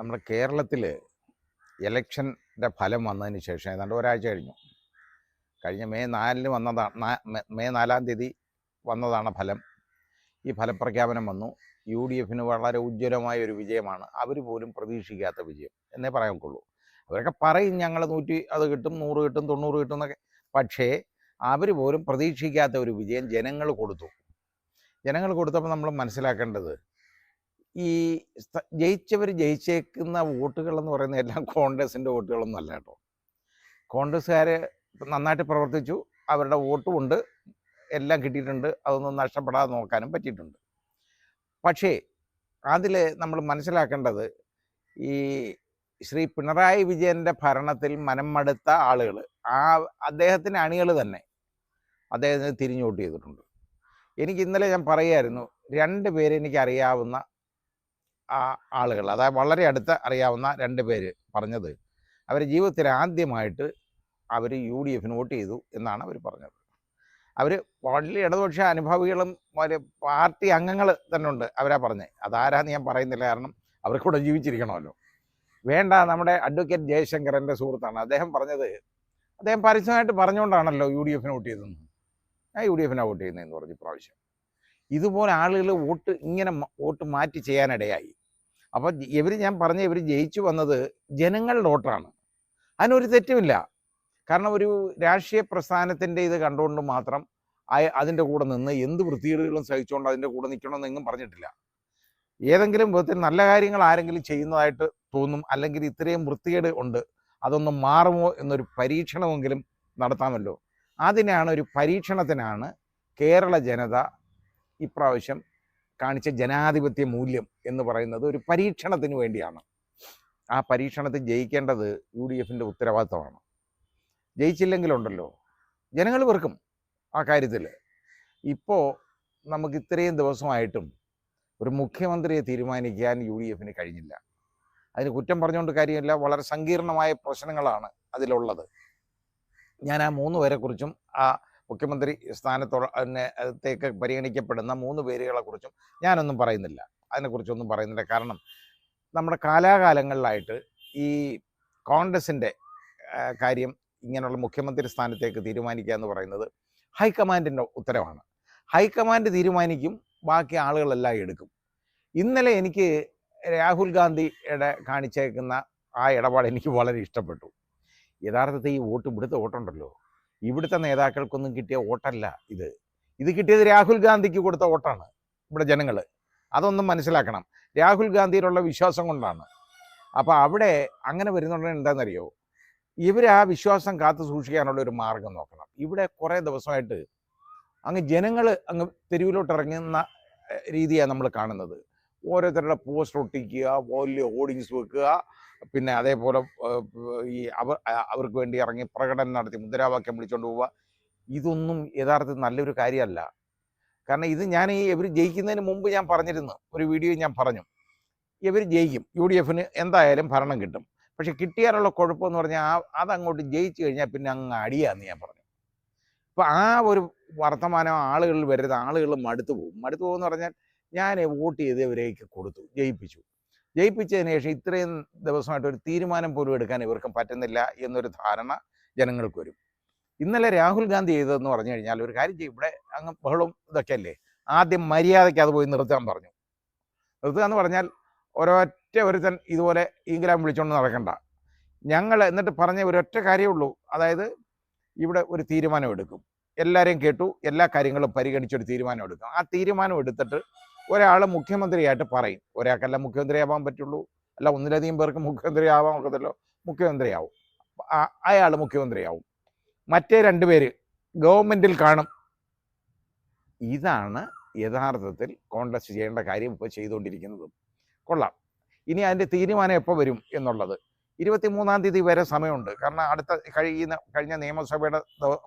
നമ്മുടെ കേരളത്തിൽ ഇലക്ഷൻ്റെ ഫലം വന്നതിന് ശേഷം ഏതാണ്ട് ഒരാഴ്ച കഴിഞ്ഞ മെയ് 4-ന് വന്നതാണ്. മെയ് 4-ാം തീയതി വന്നതാണ് ഫലം. ഈ ഫലപ്രഖ്യാപനം വന്നു. UDF-ന് വളരെ ഉജ്ജ്വലമായ ഒരു വിജയമാണ്. അവർ പോലും പ്രതീക്ഷിക്കാത്ത വിജയം എന്നേ പറയാൻ ഒക്കുള്ളൂ. അവരൊക്കെ പറയും ഞങ്ങൾ 100 അത് കിട്ടും, 100 കിട്ടും, 90 കിട്ടും എന്നൊക്കെ. പക്ഷേ അവർ പോലും പ്രതീക്ഷിക്കാത്ത ഒരു വിജയം ജനങ്ങൾ കൊടുത്തു. ജനങ്ങൾ കൊടുത്തപ്പോൾ നമ്മൾ മനസ്സിലാക്കേണ്ടത്, ഈ ജയിച്ചേക്കുന്ന വോട്ടുകളെന്ന് പറയുന്നത് എല്ലാം കോൺഗ്രസിൻ്റെ വോട്ടുകളൊന്നും അല്ല കേട്ടോ. കോൺഗ്രസ്സുകാർ നന്നായിട്ട് പ്രവർത്തിച്ചു, അവരുടെ വോട്ടും ഉണ്ട്, എല്ലാം കിട്ടിയിട്ടുണ്ട്. അതൊന്നും നഷ്ടപ്പെടാതെ നോക്കാനും പറ്റിയിട്ടുണ്ട്. പക്ഷേ അതിൽ നമ്മൾ മനസ്സിലാക്കേണ്ടത്, ഈ ശ്രീ പിണറായി വിജയൻ്റെ ഭരണത്തിൽ മനം മടുത്ത ആളുകൾ, അദ്ദേഹത്തിൻ്റെ അണികൾ തന്നെ അദ്ദേഹത്തിന് തിരിഞ്ഞു വോട്ട് ചെയ്തിട്ടുണ്ട്. എനിക്ക് ഇന്നലെ ഞാൻ പറയുമായിരുന്നു, 2 പേര് എനിക്കറിയാവുന്ന ആളുകൾ, അതായത് വളരെ അടുത്ത് അറിയാവുന്ന 2 പേര് പറഞ്ഞത്, അവർ ജീവിതത്തിൽ ആദ്യമായിട്ട് അവർ UDF-ന് വോട്ട് ചെയ്തു എന്നാണ് അവർ പറഞ്ഞത്. അവർ വലിയ ഇടതുപക്ഷ അനുഭാവികളും വലിയ പാർട്ടി അംഗങ്ങൾ തന്നെ ഉണ്ട്, അവരാ പറഞ്ഞത്. അതാരാന്ന് ഞാൻ പറയുന്നില്ല, കാരണം അവർക്കൂടെ ജീവിച്ചിരിക്കണമല്ലോ. വേണ്ട, നമ്മുടെ അഡ്വക്കേറ്റ് ജയശങ്കരൻ്റെ സുഹൃത്താണ്. അദ്ദേഹം പറഞ്ഞത്, അദ്ദേഹം പരസ്യമായിട്ട് പറഞ്ഞുകൊണ്ടാണല്ലോ UDF-ന് വോട്ട് ചെയ്തതെന്ന്. ഞാൻ UDF-നാണ് വോട്ട് ചെയ്യുന്നതെന്ന് പറഞ്ഞു പ്രാവശ്യം. ഇതുപോലെ ആളുകൾ വോട്ട് മാറ്റി ചെയ്യാനിടയായി. അപ്പോൾ ഇവർ ജയിച്ചു വന്നത് ജനങ്ങളുടെ വോട്ടാണ്. അതിനൊരു തെറ്റുമില്ല. കാരണം ഒരു രാഷ്ട്രീയ പ്രസ്ഥാനത്തിൻ്റെ ഇത് കണ്ടുകൊണ്ട് മാത്രം അതിൻ്റെ കൂടെ നിന്ന് എന്ത് വൃത്തികേടുകളും സഹിച്ചുകൊണ്ട് അതിൻ്റെ കൂടെ നിൽക്കണമെന്നെങ്ങും പറഞ്ഞിട്ടില്ല. ഏതെങ്കിലും വിധത്തിൽ നല്ല കാര്യങ്ങൾ ആരെങ്കിലും ചെയ്യുന്നതായിട്ട് തോന്നും, അല്ലെങ്കിൽ ഇത്രയും വൃത്തികേട് ഉണ്ട്, അതൊന്നും മാറുമോ എന്നൊരു പരീക്ഷണമെങ്കിലും നടത്താമല്ലോ. ഒരു പരീക്ഷണത്തിനാണ് കേരള ജനത ഇപ്രാവശ്യം കാണിച്ച ജനാധിപത്യ മൂല്യം എന്ന് പറയുന്നത്. ഒരു പരീക്ഷണത്തിന് വേണ്ടിയാണ്. ആ പരീക്ഷണത്തിൽ ജയിക്കേണ്ടത് UDF-ൻ്റെ ഉത്തരവാദിത്തമാണ്. ജയിച്ചില്ലെങ്കിലുണ്ടല്ലോ, ജനങ്ങൾ വെറുക്കും ആ കാര്യത്തിൽ. ഇപ്പോൾ നമുക്ക് ഇത്രയും ദിവസമായിട്ടും ഒരു മുഖ്യമന്ത്രിയെ തീരുമാനിക്കാൻ UDF-ന് കഴിഞ്ഞില്ല. അതിന് കുറ്റം പറഞ്ഞുകൊണ്ട് കാര്യമില്ല. വളരെ സങ്കീർണമായ പ്രശ്നങ്ങളാണ് അതിലുള്ളത്. ഞാൻ ആ 3 പേരെക്കുറിച്ചും ആ മുഖ്യമന്ത്രി സ്ഥാനത്തേക്ക് പരിഗണിക്കപ്പെടുന്ന 3 പേരുകളെക്കുറിച്ചും ഞാനൊന്നും പറയുന്നില്ല, അതിനെക്കുറിച്ചൊന്നും പറയുന്നില്ല. കാരണം നമ്മുടെ കാലാകാലങ്ങളിലായിട്ട് ഈ കോൺഗ്രസിൻ്റെ കാര്യം, ഇങ്ങനെയുള്ള മുഖ്യമന്ത്രി സ്ഥാനത്തേക്ക് തീരുമാനിക്കുക എന്ന് പറയുന്നത് ഹൈക്കമാൻഡിൻ്റെ ഉത്തരവാണ്. ഹൈക്കമാൻഡ് തീരുമാനിക്കും, ബാക്കി ആളുകളെല്ലാം എടുക്കും. ഇന്നലെ എനിക്ക് രാഹുൽ ഗാന്ധിയുടെ കാണിച്ചേക്കുന്ന ആ ഇടപാട് എനിക്ക് വളരെ ഇഷ്ടപ്പെട്ടു. യഥാർത്ഥത്തിൽ ഈ ഇവിടുത്തെ വോട്ടുണ്ടല്ലോ, ഇവിടുത്തെ നേതാക്കൾക്കൊന്നും കിട്ടിയ വോട്ടല്ല ഇത് കിട്ടിയത് രാഹുൽ ഗാന്ധിക്ക് കൊടുത്ത വോട്ടാണ് ഇവിടെ ജനങ്ങൾ. അതൊന്നും മനസ്സിലാക്കണം. രാഹുൽ ഗാന്ധിയിലുള്ള വിശ്വാസം കൊണ്ടാണ്. അപ്പോൾ അവിടെ അങ്ങനെ വരുന്നുണ്ടെങ്കിൽ എന്താണെന്നറിയോ, ആ വിശ്വാസം കാത്തു സൂക്ഷിക്കാനുള്ള ഒരു മാർഗം നോക്കണം. ഇവിടെ കുറേ ദിവസമായിട്ട് ജനങ്ങൾ തെരുവിലോട്ട് ഇറങ്ങുന്ന രീതിയാണ് നമ്മൾ കാണുന്നത്. ഓരോരുത്തരുടെ പോസ്റ്റർ ഒട്ടിക്കുക, വലിയ ഹോർഡിങ്സ് വെക്കുക, പിന്നെ അതേപോലെ അവർക്ക് വേണ്ടി ഇറങ്ങി പ്രകടനം നടത്തി മുദ്രാവാക്യം വിളിച്ചുകൊണ്ട് പോവുക. ഇതൊന്നും യഥാർത്ഥത്തിൽ നല്ലൊരു കാര്യമല്ല. കാരണം ഞാൻ ഇവർ ജയിക്കുന്നതിന് മുമ്പ് ഞാൻ പറഞ്ഞിരുന്നു, ഒരു വീഡിയോ ഞാൻ പറഞ്ഞു, ഇവർ ജയിക്കും, UDF-ന് എന്തായാലും ഭരണം കിട്ടും. പക്ഷെ കിട്ടിയാലുള്ള കുഴപ്പമെന്ന് പറഞ്ഞാൽ അതങ്ങോട്ട് ജയിച്ചു കഴിഞ്ഞാൽ പിന്നെ അങ്ങ് അടിയാന്ന് ഞാൻ പറഞ്ഞു. ഇപ്പോൾ ആ ഒരു വർത്തമാനം ആളുകളിൽ വരരുത്. ആളുകൾ മടുത്തു പോകുമെന്ന് പറഞ്ഞാൽ, ഞാൻ വോട്ട് ചെയ്തവരേക്ക് കൊടുത്തു, ജയിപ്പിച്ചതിന് ശേഷം ഇത്രയും ദിവസമായിട്ട് ഒരു തീരുമാനം പോലും എടുക്കാൻ ഇവർക്ക് പറ്റുന്നില്ല എന്നൊരു ധാരണ ജനങ്ങൾക്ക് വരും. ഇന്നലെ രാഹുൽ ഗാന്ധി ചെയ്തതെന്ന് പറഞ്ഞു കഴിഞ്ഞാൽ, ഒരു കാര്യം ചെയ്യും, ഇവിടെ അങ്ങ് ബഹളവും ഇതൊക്കെ അല്ലേ, ആദ്യം മര്യാദയ്ക്ക് അത് പോയി നിർത്താൻ പറഞ്ഞു. നിർത്തുക എന്ന് പറഞ്ഞാൽ ഒരുത്തൻ ഇതുപോലെ ഇംഗ്ലാം വിളിച്ചുകൊണ്ട് നടക്കണ്ട. എന്നിട്ട് പറഞ്ഞ ഒരൊറ്റ കാര്യമുള്ളൂ, അതായത് ഇവിടെ ഒരു തീരുമാനം എടുക്കും, എല്ലാവരെയും കേട്ടു, എല്ലാ കാര്യങ്ങളും പരിഗണിച്ചൊരു തീരുമാനം എടുക്കും. ആ തീരുമാനം എടുത്തിട്ട് ഒരാൾ മുഖ്യമന്ത്രിയായിട്ട് പറയും. ഒരാൾക്കല്ല മുഖ്യമന്ത്രിയാവാൻ പറ്റുള്ളൂ, അല്ല ഒന്നിലധികം പേർക്ക് മുഖ്യമന്ത്രിയാവാൻ ഒക്കത്തല്ലോ. മുഖ്യമന്ത്രിയാവും, അയാൾ മുഖ്യമന്ത്രിയാവും, മറ്റേ 2 പേര് ഗവൺമെൻറ്റിൽ കാണും. ഇതാണ് യഥാർത്ഥത്തിൽ കോൺഗ്രസ് ചെയ്യേണ്ട കാര്യം ഇപ്പോൾ ചെയ്തുകൊണ്ടിരിക്കുന്നത്. കൊള്ളാം. ഇനി അതിൻ്റെ തീരുമാനം എപ്പോൾ വരും എന്നുള്ളത് 23-ാം തീയതി വരെ സമയമുണ്ട്. കാരണം കഴിഞ്ഞ നിയമസഭയുടെ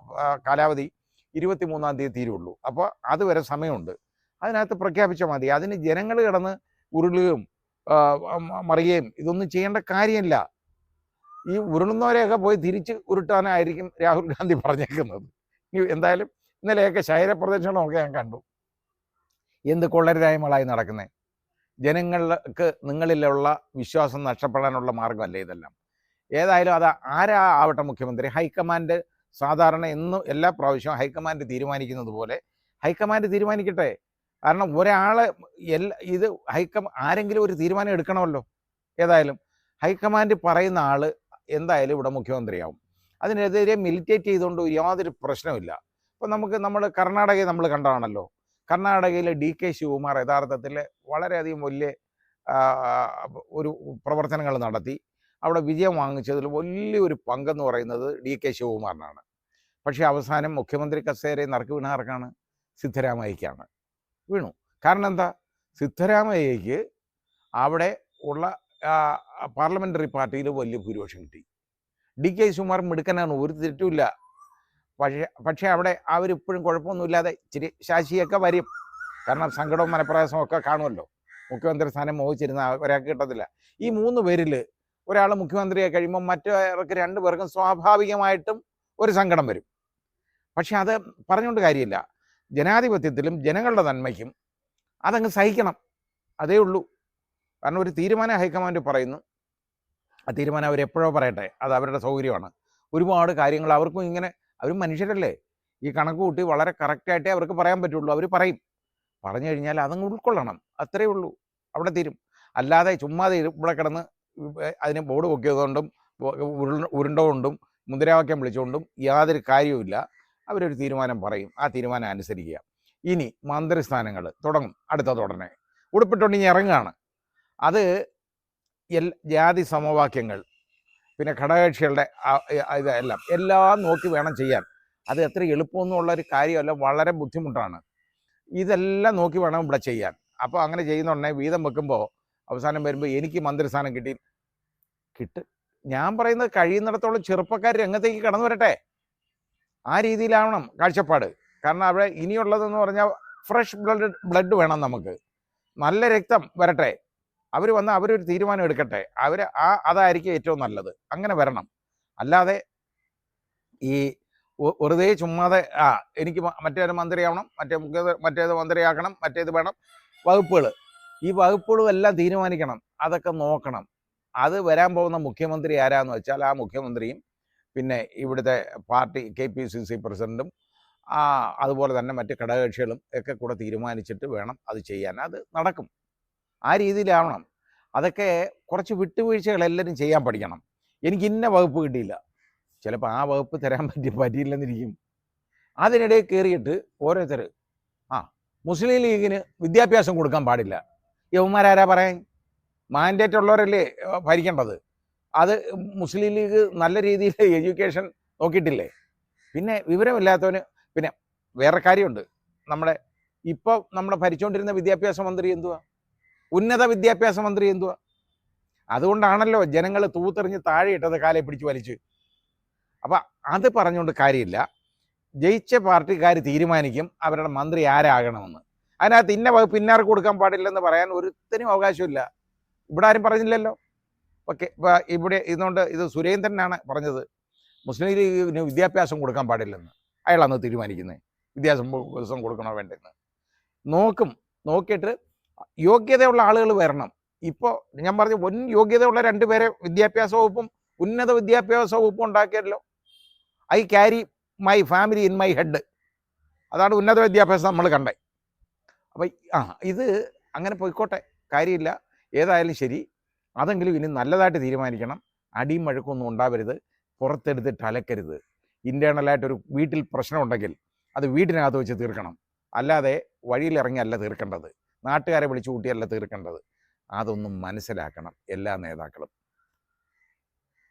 കാലാവധി 23-ാം തീയതി തീരുള്ളൂ. അപ്പോൾ അതുവരെ സമയമുണ്ട്. അതിനകത്ത് പ്രഖ്യാപിച്ചാൽ മതി. അതിന് ജനങ്ങൾ കിടന്ന് ഉരുളുകയും മറിയുകയും ഇതൊന്നും ചെയ്യേണ്ട കാര്യമില്ല. ഈ ഉരുളുന്നവരെയൊക്കെ പോയി തിരിച്ച് ഉരുട്ടാനായിരിക്കും രാഹുൽ ഗാന്ധി പറഞ്ഞേക്കുന്നത്. എന്തായാലും ഇന്നലെയൊക്കെ ശൈലപ്രദർശനമൊക്കെ ഞാൻ കണ്ടു. എന്ത് കൊള്ളരുതായ്മകളായി നടക്കുന്നത്. ജനങ്ങൾക്ക് നിങ്ങളിലുള്ള വിശ്വാസം നഷ്ടപ്പെടാനുള്ള മാർഗ്ഗമല്ലേ ഇതെല്ലാം. ഏതായാലും അത് ആരാ ആവട്ടെ മുഖ്യമന്ത്രി, ഹൈക്കമാൻഡ് സാധാരണ എന്നും എല്ലാ പ്രാവശ്യവും ഹൈക്കമാൻഡ് തീരുമാനിക്കുന്നത് പോലെ ഹൈക്കമാൻഡ് തീരുമാനിക്കട്ടെ. കാരണം ഒരാൾ ഇത് ആരെങ്കിലും ഒരു തീരുമാനം എടുക്കണമല്ലോ. ഏതായാലും ഹൈക്കമാൻഡ് പറയുന്ന ആൾ എന്തായാലും ഇവിടെ മുഖ്യമന്ത്രിയാവും. അതിനെതിരെ മിലിറ്റേറ്റ് ചെയ്തുകൊണ്ട് യാതൊരു പ്രശ്നമില്ല. ഇപ്പം നമ്മൾ കർണാടകയിൽ നമ്മൾ കണ്ടതാണല്ലോ. കർണാടകയിലെ DK ശിവകുമാർ യഥാർത്ഥത്തിൽ വളരെയധികം വലിയ ഒരു പ്രവർത്തനങ്ങൾ നടത്തി അവിടെ വിജയം വാങ്ങിച്ചതിൽ വലിയൊരു പങ്കെന്ന് പറയുന്നത് DK ശിവകുമാറിനാണ്. പക്ഷേ അവസാനം മുഖ്യമന്ത്രി കസേരയിൽ നറുക്ക് വീണ ആർക്കാണ്? സിദ്ധരാമയ്യക്കാണ് വീണു. കാരണം എന്താ? സിദ്ധരാമയ്യയ്ക്ക് അവിടെ ഉള്ള പാർലമെൻ്ററി പാർട്ടിയിൽ വലിയ ഭൂരിപക്ഷം കിട്ടി. DK ശിവകുമാർ മിടുക്കനാണ്, ഒരു തെറ്റുമില്ല. പക്ഷേ അവിടെ അവരിപ്പോഴും കുഴപ്പമൊന്നുമില്ലാതെ ഇച്ചിരി ശാശിയൊക്കെ വരും. കാരണം സങ്കടവും മനപ്രയാസവും ഒക്കെ കാണുമല്ലോ. മുഖ്യമന്ത്രി സ്ഥാനം മോഹിച്ചിരുന്ന ഒരാൾക്ക് കിട്ടത്തില്ല. ഈ 3 പേരിൽ ഒരാൾ മുഖ്യമന്ത്രിയായി കഴിയുമ്പോൾ മറ്റവർക്ക് 2 പേർക്കും സ്വാഭാവികമായിട്ടും ഒരു സങ്കടം വരും. പക്ഷെ അത് പറഞ്ഞുകൊണ്ട് കാര്യമില്ല. ജനാധിപത്യത്തിലും ജനങ്ങളുടെ നന്മയ്ക്കും അതങ്ങ് സഹിക്കണം, അതേ ഉള്ളൂ. കാരണം ഒരു തീരുമാനം ഹൈക്കമാൻഡ് പറയുന്നു, ആ തീരുമാനം അവരെപ്പോഴോ പറയട്ടെ, അത് അവരുടെ സൗകര്യമാണ്. ഒരുപാട് കാര്യങ്ങൾ അവർക്കും ഇങ്ങനെ, അവരും മനുഷ്യരല്ലേ, ഈ കണക്ക് കൂട്ടി വളരെ കറക്റ്റായിട്ടേ അവർക്ക് പറയാൻ പറ്റുള്ളൂ. അവർ പറയും, പറഞ്ഞു കഴിഞ്ഞാൽ അതങ്ങ് ഉൾക്കൊള്ളണം, അത്രയേ ഉള്ളൂ, അവിടെ തീരും. അല്ലാതെ ചുമ്മാതെ ഇവിടെ കിടന്ന് അതിന് ബോർഡ് പൊക്കിയതുകൊണ്ടും ഉരുണ്ടുകൊണ്ടും മുദ്രാവാക്യം വിളിച്ചുകൊണ്ടും യാതൊരു കാര്യവുമില്ല. അവരൊരു തീരുമാനം പറയും, ആ തീരുമാനം അനുസരിക്കുക. ഇനി മന്ത്രിസ്ഥാനങ്ങൾ തുടങ്ങും അടുത്ത ഉടനെ. ഉടുപ്പിട്ടുകൊണ്ട് ഇനി ഇറങ്ങുകയാണ്. അത് ജാതി സമവാക്യങ്ങൾ, പിന്നെ ഘടകകക്ഷികളുടെ എല്ലാം നോക്കി വേണം ചെയ്യാൻ. അത് എത്ര എളുപ്പമൊന്നുമുള്ളൊരു കാര്യമല്ല, വളരെ ബുദ്ധിമുട്ടാണ്. ഇതെല്ലാം നോക്കി വേണം ഇവിടെ ചെയ്യാൻ. അപ്പോൾ അങ്ങനെ ചെയ്യുന്നുണ്ടെ വീതം വെക്കുമ്പോൾ അവസാനം വരുമ്പോൾ എനിക്ക് മന്ത്രിസ്ഥാനം ഞാൻ പറയുന്നത് കഴിയുന്നിടത്തോളം ചെറുപ്പക്കാർ രംഗത്തേക്ക് കടന്നു വരട്ടെ. ആ രീതിയിലാവണം കാഴ്ചപ്പാട്. കാരണം അവിടെ ഇനിയുള്ളതെന്ന് പറഞ്ഞാൽ ഫ്രഷ് ബ്ലഡ് വേണം, നമുക്ക് നല്ല രക്തം വരട്ടെ. അവർ വന്ന് അവരൊരു തീരുമാനം എടുക്കട്ടെ. അതായിരിക്കും ഏറ്റവും നല്ലത്. അങ്ങനെ വരണം. അല്ലാതെ ഈ വെറുതെ ചുമ്മാതെ എനിക്ക് മറ്റേത് മന്ത്രിയാവണം, മറ്റേത് മന്ത്രിയാക്കണം, മറ്റേത് വേണം, വകുപ്പുകൾ, ഈ വകുപ്പുകളും എല്ലാം തീരുമാനിക്കണം, അതൊക്കെ നോക്കണം. അത് വരാൻ പോകുന്ന മുഖ്യമന്ത്രി ആരാന്ന് വെച്ചാൽ ആ മുഖ്യമന്ത്രിയും പിന്നെ ഇവിടുത്തെ പാർട്ടി KPCC പ്രസിഡൻറ്റും അതുപോലെ തന്നെ മറ്റ് ഘടകകക്ഷികളും ഒക്കെ കൂടെ തീരുമാനിച്ചിട്ട് വേണം അത് ചെയ്യാൻ. അത് നടക്കും. ആ രീതിയിലാവണം. അതൊക്കെ കുറച്ച് വിട്ടുവീഴ്ചകൾ എല്ലാവരും ചെയ്യാൻ പഠിക്കണം. എനിക്ക് ഇന്ന വകുപ്പ് കിട്ടിയില്ല, ചിലപ്പോൾ ആ വകുപ്പ് തരാൻ പറ്റിയില്ലെന്നിരിക്കും. അതിനിടയിൽ കയറിയിട്ട് ഓരോരുത്തർ മുസ്ലിം ലീഗിന് വിദ്യാഭ്യാസം കൊടുക്കാൻ പാടില്ല. യവന്മാരാരാ പറയാൻ? മാൻഡേറ്റ് ഉള്ളവരല്ലേ ഭരിക്കേണ്ടത്. അത് മുസ്ലിം ലീഗ് നല്ല രീതിയിൽ എഡ്യൂക്കേഷൻ നോക്കിയിട്ടില്ലേ? പിന്നെ വിവരമില്ലാത്തവന്. പിന്നെ വേറെ കാര്യമുണ്ട്, ഇപ്പോൾ നമ്മളെ ഭരിച്ചുകൊണ്ടിരുന്ന വിദ്യാഭ്യാസ മന്ത്രി എന്തുവാ? ഉന്നത വിദ്യാഭ്യാസ മന്ത്രി എന്തുവാ? അതുകൊണ്ടാണല്ലോ ജനങ്ങൾ തൂത്തെറിഞ്ഞ് താഴെ ഇട്ടത്, കാലെ പിടിച്ച് വലിച്ച്. അപ്പം അത് പറഞ്ഞുകൊണ്ട് കാര്യമില്ല. ജയിച്ച പാർട്ടിക്കാർ തീരുമാനിക്കും അവരുടെ മന്ത്രി ആരാകണമെന്ന്. അതിനകത്ത് ഇന്ന വകുപ്പ് ഇന്നാർക്ക് കൊടുക്കാൻ പാടില്ലെന്ന് പറയാൻ ഒരുത്തനും അവകാശമില്ല. ഇവിടെ ആരും പറഞ്ഞില്ലല്ലോ. ഓക്കെ, ഇവിടെ ഇതുകൊണ്ട് ഇത് സുരേന്ദ്രനാണ് പറഞ്ഞത്, മുസ്ലിം ലീഗിന് വിദ്യാഭ്യാസം കൊടുക്കാൻ പാടില്ലെന്ന്. അയാളാണ് തീരുമാനിക്കുന്നത് വിദ്യാഭ്യാസം കൊടുക്കണോ വേണ്ടെന്ന്. നോക്കിയിട്ട് യോഗ്യതയുള്ള ആളുകൾ വരണം. ഇപ്പോൾ ഞാൻ പറഞ്ഞു, യോഗ്യതയുള്ള 2 പേരെ വിദ്യാഭ്യാസ വകുപ്പും ഉന്നത വിദ്യാഭ്യാസ വകുപ്പും ഉണ്ടാക്കിയല്ലോ. I carry my family in my head, അതാണ് ഉന്നത വിദ്യാഭ്യാസം നമ്മൾ കണ്ടേ. അപ്പം ഇത് അങ്ങനെ പോയിക്കോട്ടെ, കാര്യമില്ല. ഏതായാലും ശരി, അതെങ്കിലും ഇനി നല്ലതായിട്ട് തീരുമാനിക്കണം. അടിയും വഴക്കൊന്നും ഉണ്ടാവരുത്, പുറത്തെടുത്തിട്ട് അലക്കരുത്. ഇൻറ്റേർണലായിട്ടൊരു വീട്ടിൽ പ്രശ്നമുണ്ടെങ്കിൽ അത് വീട്ടിനകത്ത് വെച്ച് തീർക്കണം. അല്ലാതെ വഴിയിലിറങ്ങിയല്ല തീർക്കേണ്ടത്, നാട്ടുകാരെ വിളിച്ചു കൂട്ടിയല്ല തീർക്കേണ്ടത്. അതൊന്നും മനസ്സിലാക്കണം എല്ലാ നേതാക്കളും.